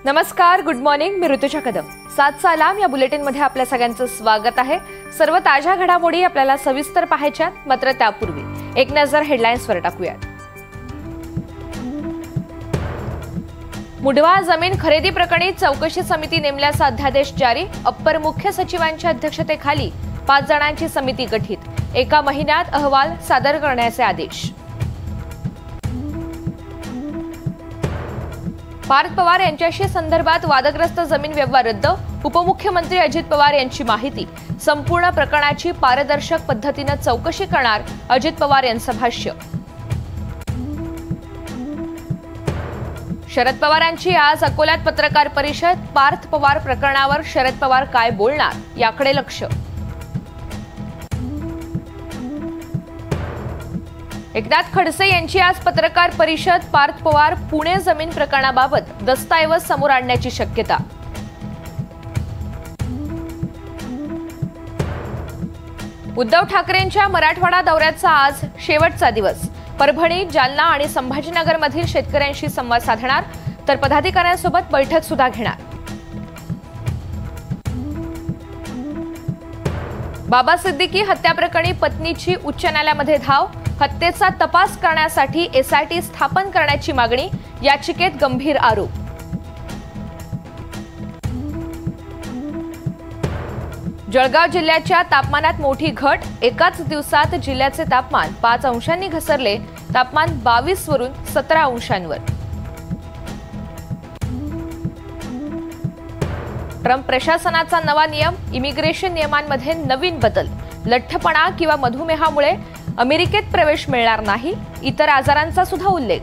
नमस्कार, good morning. मी ऋतुजा कदम. 7 सालाम या बुलेटिनमध्ये आपल्या सगळ्यांचं स्वागत आहे. सर्व ताज्या घडामोडी आपल्याला सविस्तर पाहायच्यात, मात्र त्यापूर्वी एक नजर हेडलाईन्सवर टाकूयात. मुढवा जमीन खरेदी प्रकरणी चौकशी समिती नेमल्याचा अध्यादेश जारी. अप्पर मुख्य सचिवांच्या अध्यक्षतेखाली 5 जणांची समिती गठीत. 1 महिन्यात अहवाल सादर करण्याचे आदेश. पार्थ पवार यांच्याशी संदर्भात वादग्रस्त जमीन व्यवहार रद्द. उपमुख्यमंत्री अजित पवार यांची माहिती. संपूर्ण प्रकरणाची पारदर्शक पद्धतीने चौकशी करणार अजित पवार यांचं भाष्य. शरद पवारांची आज अकोल्यात पत्रकार परिषद. पार्थ पवार प्रकरणावर शरद पवार काय बोलणार याकडे लक्ष. एकनाथ खडसे यांची आज पत्रकार परिषद. पार्थ पवार पुणे जमीन प्रकरणाबाबत दस्तऐवज समोर आणण्याची शक्यता. उद्धव ठाकरेंच्या मराठवाडा दौऱ्याचा आज शेवटचा दिवस. परभणी, जालना आणि संभाजीनगरमधील शेतकऱ्यांशी संवाद साधणार, तर पदाधिकाऱ्यांसोबत बैठक सुद्धा घेणार. बाबा सिद्दीकी हत्याप्रकरणी पत्नीची उच्च न्यायालयामध्ये धाव. हत्येचा तपास करण्यासाठी एसआयटी स्थापन करण्याची मागणी. याचिकेत गंभीर आरोप. जळगाव जिल्ह्याच्या तापमानात मोठी घट. एकाच दिवसात जिल्ह्याचे तापमान 5 अंशांनी घसरले. तापमान 22 वरून 17 अंशांवर. ट्रम्प प्रशासनाचा नवा नियम. इमिग्रेशन नियमांमध्ये नवीन बदल. लठ्ठपणा किंवा मधुमेहामुळे अमेरिकेत प्रवेश मिळणार नाही. इतर आजारांचा सुद्धा उल्लेख.